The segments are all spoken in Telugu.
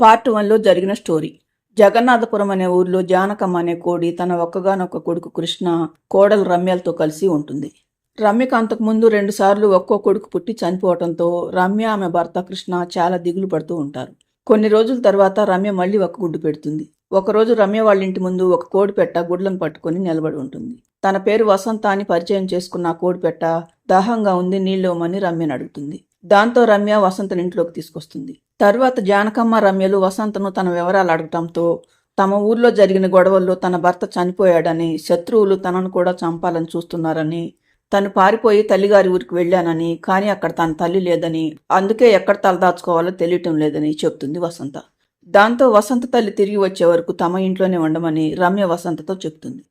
పార్ట్ 1లో జరిగిన స్టోరీ. జగన్నాథపురం అనే ఊర్లో జానకమ్మ అనే కోడి తన ఒక్కగానొక్క కొడుకు కృష్ణ, కోడలు రమ్యలతో కలిసి ఉంటుంది. రమ్యకు అంతకుముందు 2 సార్లు ఒక్కో కొడుకు పుట్టి చనిపోవటంతో రమ్య, ఆమె భర్త కృష్ణ చాలా దిగులు పడుతూ ఉంటారు. కొన్ని రోజుల తర్వాత రమ్య మళ్ళీ ఒక గుడ్డు పెడుతుంది. ఒకరోజు రమ్య వాళ్ళ ఇంటి ముందు ఒక కోడిపెట్ట గుడ్లను పట్టుకుని నిలబడి ఉంటుంది. తన పేరు వసంత అని పరిచయం చేసుకున్న ఆ కోడిపెట్ట దాహంగా ఉంది, నీళ్ళివ్వమని రమ్యని అడుగుతుంది. దాంతో రమ్య వసంతని ఇంట్లోకి తీసుకొస్తుంది. తర్వాత జానకమ్మ, రమ్యలు వసంతను తన వివరాలు అడగటంతో తమ ఊర్లో జరిగిన గొడవల్లో తన భర్త చనిపోయాడని, శత్రువులు తనను కూడా చంపాలని చూస్తున్నారని, తను పారిపోయి తల్లిగారి ఊరికి వెళ్ళానని, కానీ అక్కడ తన తల్లి లేదని, అందుకే ఎక్కడ తలదాచుకోవాలో తెలియటం లేదని చెప్తుంది వసంత. దాంతో వసంత తల్లి తిరిగి వచ్చే వరకు తమ ఇంట్లోనే ఉండమని రమ్య వసంతతో చెప్తుంది.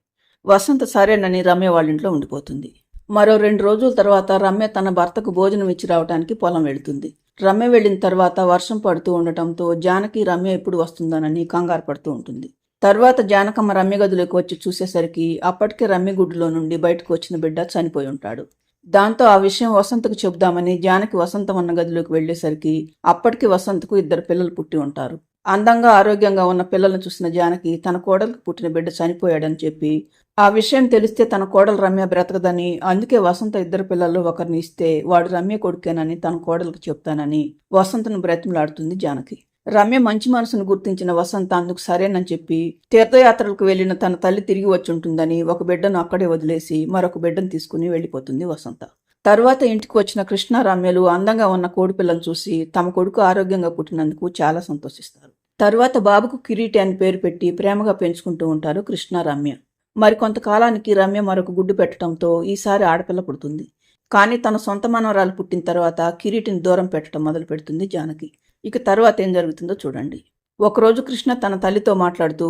వసంత సరేనని రమ్య వాళ్ళ ఇంట్లో ఉండిపోతుంది. మరో 2 రోజుల తర్వాత రమ్య తన భర్తకు భోజనం ఇచ్చి రావడానికి పొలం వెళుతుంది. రమ్య వెళ్ళిన తర్వాత వర్షం పడుతూ ఉండటంతో జానకి రమ్య ఎప్పుడు వస్తుందనని కంగారు పడుతూ ఉంటుంది. తర్వాత జానకమ్మ రమ్య గదిలోకి వచ్చి చూసేసరికి అప్పటికే రమ్య గుడ్డులో నుండి బయటకు వచ్చిన బిడ్డ చనిపోయి ఉంటాడు. దాంతో ఆ విషయం వసంతకు చెబుదామని జానకి వసంతం ఉన్న గదిలోకి వెళ్లేసరికి అప్పటికి వసంతకు 2 పిల్లలు పుట్టి ఉంటారు. అందంగా ఆరోగ్యంగా ఉన్న పిల్లలను చూసిన జానకి తన కోడలకు పుట్టిన బిడ్డ చనిపోయాడని చెప్పి, ఆ విషయం తెలిస్తే తన కోడలు రమ్య బ్రతకదని, అందుకే వసంత 2 పిల్లల్లో ఒకరిని ఇస్తే వాడు రమ్య కొడుకేనని తన కోడలకు చెప్తానని వసంతను బ్రతిమలాడుతుంది జానకి. రమ్య మంచి మనసును గుర్తించిన వసంత అందుకు సరేనని చెప్పి తీర్థయాత్రలకు వెళ్లిన తన తల్లి తిరిగి వచ్చి ఉంటుందని ఒక బిడ్డను అక్కడే వదిలేసి మరొక బిడ్డను తీసుకుని వెళ్లిపోతుంది వసంత. తర్వాత ఇంటికి వచ్చిన కృష్ణ, రమ్యలు అందంగా ఉన్న కోడిపిల్లను చూసి తమ కొడుకు ఆరోగ్యంగా పుట్టినందుకు చాలా సంతోషిస్తారు. తర్వాత బాబుకు కిరీటి అని పేరు పెట్టి ప్రేమగా పెంచుకుంటూ ఉంటారు కృష్ణ, రమ్య. మరికొంతకాలానికి రమ్య మరొక గుడ్డు పెట్టడంతో ఈసారి ఆడపిల్ల పుడుతుంది. కానీ తన సొంత మనవరాలు పుట్టిన తర్వాత కిరీటిని దూరం పెట్టడం మొదలు పెడుతుంది జానకి. ఇక తర్వాత ఏం జరుగుతుందో చూడండి. ఒకరోజు కృష్ణ తన తల్లితో మాట్లాడుతూ,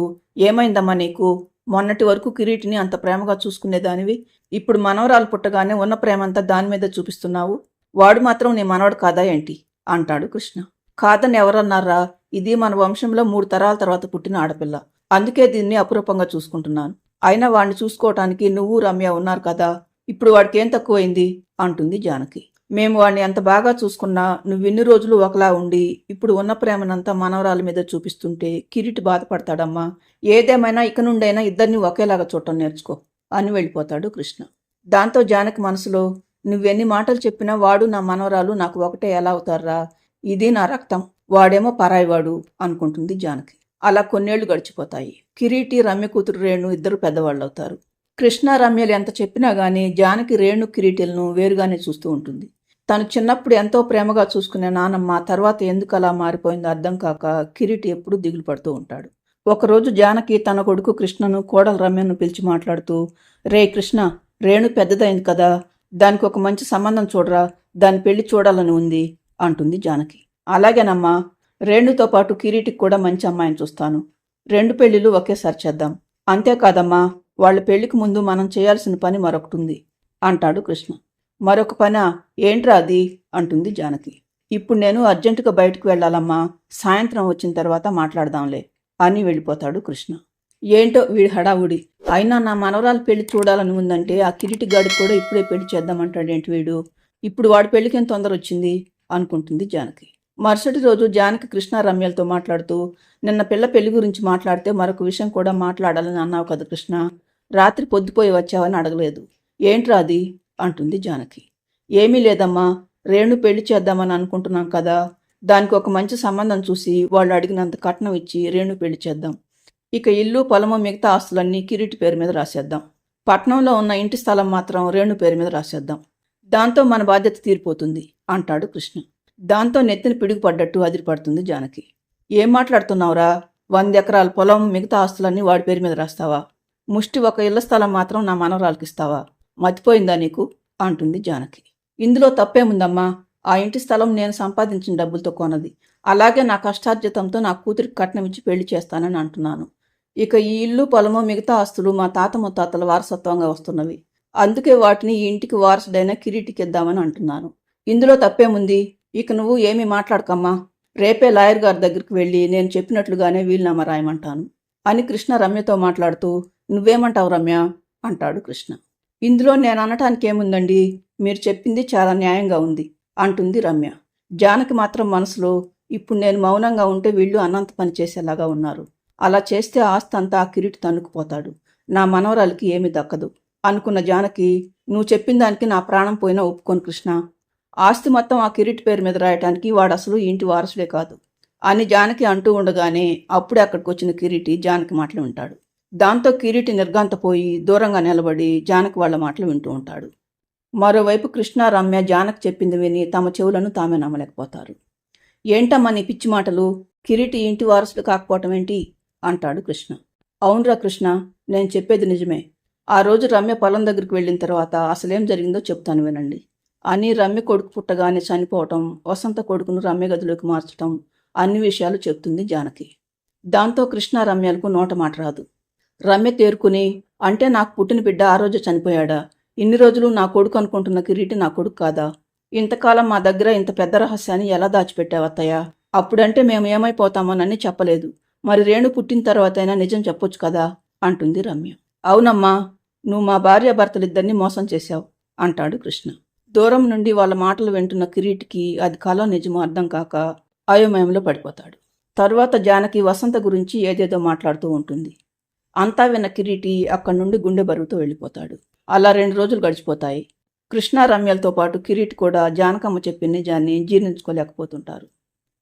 ఏమైందమ్మా నీకు? మొన్నటి వరకు కిరీటిని అంత ప్రేమగా చూసుకునేదానివి, ఇప్పుడు మనవరాలు పుట్టగానే ఉన్న ప్రేమంతా దాని మీద చూపిస్తున్నావు. వాడు మాత్రం నీ మనవడు కాదా ఏంటి అంటాడు కృష్ణ. కాదని ఎవరన్నారా? ఇది మన వంశంలో 3 తరాల తర్వాత పుట్టిన ఆడపిల్ల, అందుకే దీన్ని అపురూపంగా చూసుకుంటున్నాను. అయినా వాడిని చూసుకోవటానికి నువ్వు, రమ్య ఉన్నారు కదా, ఇప్పుడు వాడికేం తక్కువైంది అంటుంది జానకి. మేము వాడిని ఎంత బాగా చూసుకున్నా నువ్విన్ని రోజులు ఒకలా ఉండి ఇప్పుడు ఉన్న ప్రేమనంతా మనవరాల మీద చూపిస్తుంటే కిరీటి బాధపడతాడమ్మా. ఏదేమైనా ఇక నుండైనా ఇద్దరిని ఒకేలాగా చూడటం నేర్చుకో అని వెళ్ళిపోతాడు కృష్ణ. దాంతో జానకి మనసులో, నువ్వెన్ని మాటలు చెప్పినా వాడు నా మనవరాలు నాకు ఒకటే ఎలా అవుతారా? ఇది నా రక్తం, వాడేమో పరాయివాడు అనుకుంటుంది జానకి. అలా కొన్నేళ్లు గడిచిపోతాయి. కిరీటి, రమ్య కూతురు రేణు ఇద్దరు పెద్దవాళ్ళు అవుతారు. కృష్ణ, రమ్యలు ఎంత చెప్పినా గానీ జానకి రేణు, కిరీటిలను వేరుగానే చూస్తూ ఉంటుంది. తను చిన్నప్పుడు ఎంతో ప్రేమగా చూసుకునే నానమ్మ తర్వాత ఎందుకు అలా మారిపోయిందో అర్థం కాక కిరీటి ఎప్పుడూ దిగులు పడుతూ ఉంటాడు. ఒకరోజు జానకి తన కొడుకు కృష్ణను, కోడలు రమ్యను పిలిచి మాట్లాడుతూ, రే కృష్ణ, రేణు పెద్దదైంది కదా, దానికి ఒక మంచి సంబంధం చూడరా, దాని పెళ్లి చూడాలని ఉంది అంటుంది జానకి. అలాగేనమ్మా, రేణుతో పాటు కిరీటికి కూడా మంచి అమ్మాయిని చూస్తాను. 2 పెళ్లిళ్ళు ఒకేసారి చేద్దాం. అంతేకాదమ్మా, వాళ్ళ పెళ్లికి ముందు మనం చేయాల్సిన పని మరొకటి ఉంది అంటాడు కృష్ణ. మరొక పనా? ఏంట్రా అది అంటుంది జానకి. ఇప్పుడు నేను అర్జెంటుగా బయటకు వెళ్ళాలమ్మా, సాయంత్రం వచ్చిన తర్వాత మాట్లాడదాంలే అని వెళ్ళిపోతాడు కృష్ణ. ఏంటో వీడి హడావుడి. అయినా నా మనవరాలు పెళ్లి చూడాలని ఉందంటే ఆ కిరీటి గాడికి కూడా ఇప్పుడే పెళ్లి చేద్దామంటాడేంటి వీడు? ఇప్పుడు వాడి పెళ్లికేం తొందర వచ్చింది అనుకుంటుంది జానకి. మరుసటి రోజు జానకి కృష్ణ, రమ్యలతో మాట్లాడుతూ, నిన్న పిల్ల పెళ్లి గురించి మాట్లాడితే మరొక విషయం కూడా మాట్లాడాలని అన్నావు కదా కృష్ణ, రాత్రి పొద్దుపోయి వచ్చావని అడగలేదు. ఏంట్రా అది అంటుంది జానకి. ఏమీ లేదమ్మా, రేణు పెళ్లి చేద్దామని అనుకుంటున్నాం కదా, దానికి ఒక మంచి సంబంధం చూసి వాళ్ళు అడిగినంత కట్నం ఇచ్చి రేణు పెళ్లి చేద్దాం. ఇక ఇల్లు, పొలము, మిగతా ఆస్తులన్నీ కిరీటి పేరు మీద రాసేద్దాం. పట్నంలో ఉన్న ఇంటి స్థలం మాత్రం రేణు పేరు మీద రాసేద్దాం. దాంతో మన బాధ్యత తీరిపోతుంది అంటాడు కృష్ణ. దాంతో నెత్తిన పిడుగుపడ్డట్టు అదిరిపడుతుంది జానకి. ఏం మాట్లాడుతున్నావురా? 100 ఎకరాల పొలం, మిగతా ఆస్తులన్నీ వాడి పేరు మీద రాస్తావా? ముష్టి ఒక ఇళ్ల స్థలం మాత్రం నా మనవరాలకి ఇస్తావా? మతిపోయిందా నీకు అంటుంది జానకి. ఇందులో తప్పేముందమ్మా, ఆ ఇంటి స్థలం నేను సంపాదించిన డబ్బులతో కొన్నది. అలాగే నా కష్టార్జితంతో నా కూతురికి కట్నం ఇచ్చి పెళ్లి చేస్తానని అంటున్నాను. ఇక ఈ ఇల్లు, పొలము, మిగతా ఆస్తులు మా తాత ముత్తాతల వారసత్వంగా వస్తున్నవి. అందుకే వాటిని ఈ ఇంటికి వారసుడైన కిరీటికి ఇద్దామని అంటున్నాను. ఇందులో తప్పేముంది? ఇక నువ్వు ఏమీ మాట్లాడకమ్మా, రేపే లాయర్ గారి దగ్గరికి వెళ్ళి నేను చెప్పినట్లుగానే వీలునామా రాయమంటాను అని కృష్ణ రమ్యతో మాట్లాడుతూ, నువ్వేమంటావు రమ్య అంటాడు కృష్ణ. ఇందులో నేను అనటానికి ఏముందండి, మీరు చెప్పింది చాలా న్యాయంగా ఉంది అంటుంది రమ్య. జానకి మాత్రం మనసులో, ఇప్పుడు నేను మౌనంగా ఉంటే వీళ్ళు అనంత పని చేసేలాగా ఉన్నారు. అలా చేస్తే ఆస్తి అంతా ఆ కిరీటి తన్నుకుపోతాడు. నా మనవరాలికి ఏమీ దక్కదు అనుకున్న జానకి, నువ్వు చెప్పిన దానికి నా ప్రాణం పోయినా ఒప్పుకోను కృష్ణ. ఆస్తి మొత్తం ఆ కిరీటి పేరు మీద రాయటానికి వాడు అసలు ఈ ఇంటి వారసుడే కాదు అని జానకి అంటూ ఉండగానే అప్పుడే అక్కడికి వచ్చిన కిరీటి జానకి మాటలు వింటాడు. దాంతో కిరీటి నిర్ఘాంతపోయి దూరంగా నిలబడి జానకి వాళ్ళ మాటలు వింటూ ఉంటాడు. మరోవైపు కృష్ణ, రమ్య జానకి చెప్పింది విని తమ చెవులను తామే నమ్మలేకపోతారు. ఏంటమ్మా నీ పిచ్చి మాటలు? కిరీటి ఇంటి వారసుడు కాకపోవటం ఏంటి అంటాడు కృష్ణ. అవునరా కృష్ణ, నేను చెప్పేది నిజమే. ఆ రోజు రమ్య పొలం దగ్గరికి వెళ్ళిన తర్వాత అసలేం జరిగిందో చెప్తాను వినండి అని రమ్య కొడుకు పుట్టగానే చనిపోవటం, వసంత కొడుకును రమ్య గదిలోకి మార్చటం, అన్ని విషయాలు చెప్తుంది జానకి. దాంతో కృష్ణ, రమ్యలకు నోట మాట రాదు. రమ్య తేరుకుని, అంటే నాకు పుట్టిన బిడ్డ ఆ రోజు చనిపోయాడా? ఇన్ని రోజులు నా కొడుకు అనుకుంటున్న కిరీటి నా కొడుకు కాదా? ఇంతకాలం మా దగ్గర ఇంత పెద్ద రహస్యాన్ని ఎలా దాచిపెట్టావత్తయ్యా? అప్పుడంటే మేము ఏమైపోతామోనని చెప్పలేదు. మరి రేణు పుట్టిన తర్వాతైనా నిజం చెప్పొచ్చు కదా అంటుంది రమ్య. అవునమ్మా, నువ్వు మా భార్యాభర్తలిద్దరినీ మోసం చేశావు అంటాడు కృష్ణ. దూరం నుండి వాళ్ళ మాటలు వింటున్న కిరీటికి అది కలో నిజమో అర్థం కాక అయోమయంలో పడిపోతాడు. తరువాత జానకి వసంత గురించి ఏదేదో మాట్లాడుతూ ఉంటుంది. అంతా విన్న కిరీటి అక్కడి నుండి గుండె బరువుతో వెళ్ళిపోతాడు. అలా 2 రోజులు గడిచిపోతాయి. కృష్ణ, రమ్యలతో పాటు కిరీటి కూడా జానకమ్మ చెప్పిన నిజాన్ని జీర్ణించుకోలేకపోతుంటారు.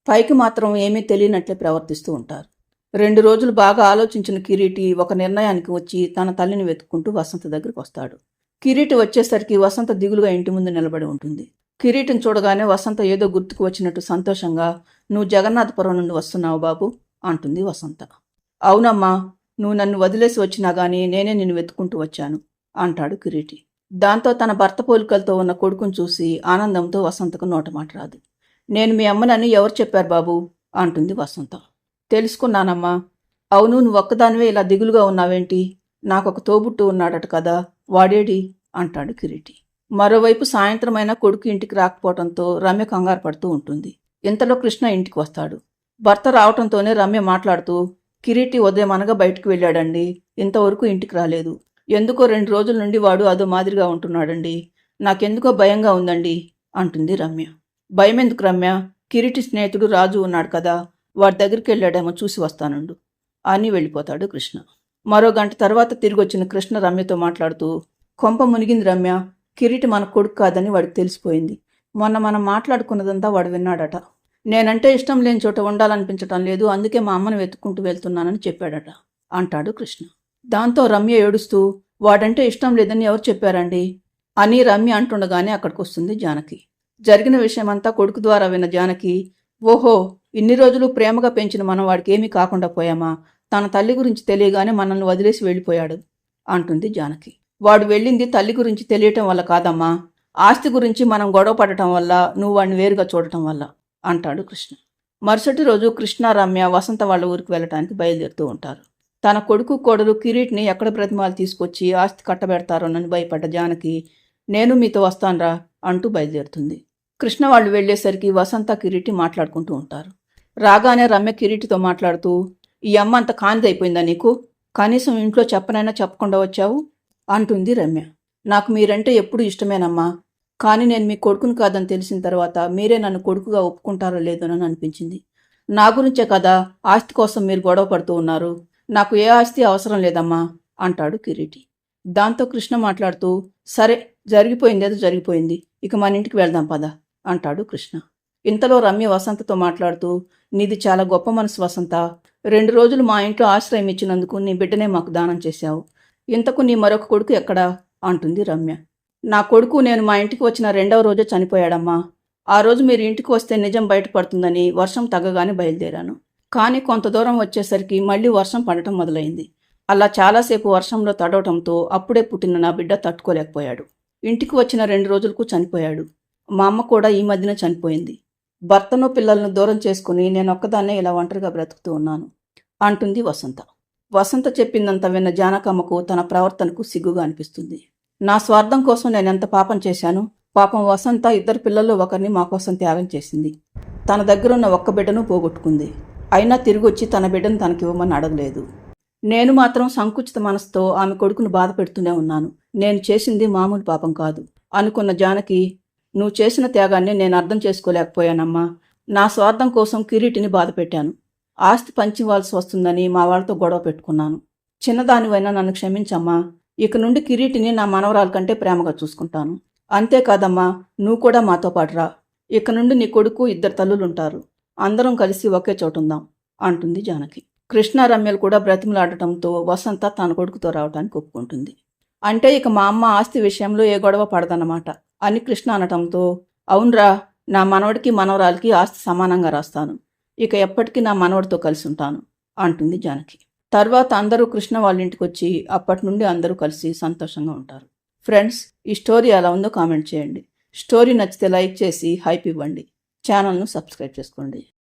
పైకి మాత్రం ఏమీ తెలియనట్లే ప్రవర్తిస్తూ ఉంటారు. 2 రోజులు బాగా ఆలోచించిన కిరీటి ఒక నిర్ణయానికి వచ్చి తన తల్లిని వెతుక్కుంటూ వసంత దగ్గరికి వస్తాడు. కిరీటి వచ్చేసరికి వసంత దిగులుగా ఇంటి ముందు నిలబడి ఉంటుంది. కిరీటిని చూడగానే వసంత ఏదో గుర్తుకు వచ్చినట్టు సంతోషంగా, నువ్వు జగన్నాథపురం నుండి వస్తున్నావు బాబు అంటుంది వసంత. అవునమ్మా, నువ్వు నన్ను వదిలేసి వచ్చినా గానీ నేనే నిన్ను వెతుక్కుంటూ వచ్చాను అంటాడు కిరీటి. దాంతో తన భర్త పోలికలతో ఉన్న కొడుకును చూసి ఆనందంతో వసంతకు నోటమాట రాదు. నేను మీ అమ్మనని ఎవరు చెప్పారు బాబు అంటుంది వసంత. తెలుసుకున్నానమ్మా. అవును, నువ్వు ఒక్కదానివే ఇలా దిగులుగా ఉన్నావేంటి? నాకొక తోబుట్టు ఉన్నాడట కదా, వాడేడి అంటాడు కిరీటి. మరోవైపు సాయంత్రమైనా కొడుకు ఇంటికి రాకపోవడంతో రమ్య కంగారు పడుతూ ఉంటుంది. ఇంతలో కృష్ణ ఇంటికి వస్తాడు. భర్త రావటంతోనే రమ్య మాట్లాడుతూ, కిరీటి ఉదయం అనగా బయటకు వెళ్ళాడండి, ఇంతవరకు ఇంటికి రాలేదు. ఎందుకో 2 రోజుల నుండి వాడు అదో మాదిరిగా ఉంటున్నాడండి. నాకెందుకో భయంగా ఉందండి అంటుంది రమ్య. భయమెందుకు రమ్య? కిరీటి స్నేహితుడు రాజు ఉన్నాడు కదా, వాడి దగ్గరికి వెళ్ళాడేమో చూసి వస్తానుండు అని వెళ్ళిపోతాడు కృష్ణ. మరో గంట తర్వాత తిరిగొచ్చిన కృష్ణ రమ్యతో మాట్లాడుతూ, కొంప మునిగింది రమ్య, కిరీటి మన కొడుకు కాదని వాడికి తెలిసిపోయింది. మొన్న మనం మాట్లాడుకున్నదంతా వాడు విన్నాడట. నేనంటే ఇష్టం లేని చోట ఉండాలనిపించటం లేదు, అందుకే మా అమ్మను వెతుక్కుంటూ వెళ్తున్నానని చెప్పాడట అంటాడు కృష్ణ. దాంతో రమ్య ఏడుస్తూ, వాడంటే ఇష్టం లేదని ఎవరు చెప్పారండి అని రమ్య అంటుండగానే అక్కడికి వస్తుంది జానకి. జరిగిన విషయమంతా కొడుకు ద్వారా విన్న జానకి, ఓహో, ఇన్ని రోజులు ప్రేమగా పెంచిన మనం వాడికి ఏమీ కాకుండా పోయామా? తన తల్లి గురించి తెలియగానే మనల్ని వదిలేసి వెళ్ళిపోయాడు అంటుంది జానకి. వాడు వెళ్ళింది తల్లి గురించి తెలియటం వల్ల కాదమ్మా, ఆస్తి గురించి మనం గొడవ పడటం వల్ల, నువ్వు వాడిని వేరుగా చూడటం వల్ల అంటాడు కృష్ణ. మరుసటి రోజు కృష్ణ, రమ్య వసంత వాళ్ళ ఊరికి వెళ్ళటానికి బయలుదేరుతూ ఉంటారు. తన కొడుకు, కోడలు కిరీటిని ఎక్కడ ప్రతిమాలు తీసుకొచ్చి ఆస్తి కట్టబెడతారోనని భయపడ్డ జానకి, నేను మీతో వస్తాన్రా అంటూ బయలుదేరుతుంది. కృష్ణ వాళ్ళు వెళ్లేసరికి వసంత, కిరీటి మాట్లాడుకుంటూ ఉంటారు. రాగానే రమ్య కిరీటితో మాట్లాడుతూ, ఈ అమ్మ అంత కానిదైపోయిందా నీకు? కనీసం ఇంట్లో చెప్పనైనా చెప్పకుండా వచ్చావు అంటుంది రమ్య. నాకు మీరంటే ఎప్పుడు ఇష్టమేనమ్మా, కానీ నేను మీ కొడుకును కాదని తెలిసిన తర్వాత మీరే నన్ను కొడుకుగా ఒప్పుకుంటారో లేదోనని అనిపించింది. నా గురించే కదా ఆస్తి కోసం మీరు గొడవ పడుతూ ఉన్నారు. నాకు ఏ ఆస్తి అవసరం లేదమ్మా అంటాడు కిరీటి. దాంతో కృష్ణ మాట్లాడుతూ, సరే, జరిగిపోయిందేదో జరిగిపోయింది, ఇక మన ఇంటికి వెళ్దాం పద అంటాడు కృష్ణ. ఇంతలో రమ్య వసంతతో మాట్లాడుతూ, నీది చాలా గొప్ప మనసు వసంత. 2 రోజులు మా ఇంట్లో ఆశ్రయం ఇచ్చినందుకు నీ బిడ్డనే మాకు దానం చేశావు. ఇంతకు నీ మరొక కొడుకు ఎక్కడా అంటుంది రమ్య. నా కొడుకు నేను మా ఇంటికి వచ్చిన 2వ రోజే చనిపోయాడమ్మా. ఆ రోజు మీరు ఇంటికి వస్తే నిజం బయటపడుతుందని వర్షం తగ్గగానే బయలుదేరాను. కానీ కొంత దూరం వచ్చేసరికి మళ్ళీ వర్షం పడటం మొదలైంది. అలా చాలాసేపు వర్షంలో తడవటంతో అప్పుడే పుట్టిన నా బిడ్డ తట్టుకోలేకపోయాడు. ఇంటికి వచ్చిన 2 రోజులకు చనిపోయాడు. మా అమ్మ కూడా ఈ మధ్యన చనిపోయింది. భర్తను, పిల్లలను దూరం చేసుకుని నేనొక్కదాన్నే ఇలా ఒంటరిగా బ్రతుకుతూ ఉన్నాను అంటుంది వసంత. వసంత చెప్పిందంత విన్న జానకమ్మకు తన ప్రవర్తనకు సిగ్గుగా అనిపిస్తుంది. నా స్వార్థం కోసం నేనెంత పాపం చేశాను. పాపం వసంత 2 పిల్లల్లో ఒకరిని మా కోసం త్యాగం చేసింది. తన దగ్గరున్న ఒక్క బిడ్డను పోగొట్టుకుంది. అయినా తిరిగొచ్చి తన బిడ్డను తనకివ్వమని అడగలేదు. నేను మాత్రం సంకుచిత మనసుతో ఆమె కొడుకును బాధ పెడుతూనే ఉన్నాను. నేను చేసింది మామూలు పాపం కాదు అనుకున్న జానకి, నువ్వు చేసిన త్యాగాన్ని నేను అర్థం చేసుకోలేకపోయానమ్మా. నా స్వార్థం కోసం కిరీటిని బాధ పెట్టాను. ఆస్తి పంచివ్వాల్సి వస్తుందని మా వాళ్ళతో గొడవ పెట్టుకున్నాను. చిన్నదానివైనా నన్ను క్షమించమ్మా. ఇక నుండి కిరీటిని నా మనవరాల కంటే ప్రేమగా చూసుకుంటాను. అంతేకాదమ్మా, నువ్వు కూడా మాతో పాటు రా. ఇక నుండి నీ కొడుకు 2 తల్లులుంటారు. అందరం కలిసి ఒకే చోటుందాం అంటుంది జానకి. కృష్ణ రమ్యలు కూడా బ్రతిమలాడటంతో వసంత తన కొడుకుతో రావడానికి ఒప్పుకుంటుంది. అంటే ఇక మా అమ్మ ఆస్తి విషయంలో ఏ గొడవ పడదన్నమాట అని కృష్ణ అనటంతో, అవునరా, నా మనవడికి మనవరాలకి ఆస్తి సమానంగా రాస్తాను. ఇక ఎప్పటికీ నా మనవడితో కలిసి ఉంటాను అంటుంది జానకి. తర్వాత అందరూ కృష్ణ వాళ్ళ ఇంటికి వచ్చి అప్పటి నుండి అందరూ కలిసి సంతోషంగా ఉంటారు. ఫ్రెండ్స్, ఈ స్టోరీ ఎలా ఉందో కామెంట్ చేయండి. స్టోరీ నచ్చితే లైక్ చేసి హైప్ ఇవ్వండి. ఛానల్ను సబ్స్క్రైబ్ చేసుకోండి.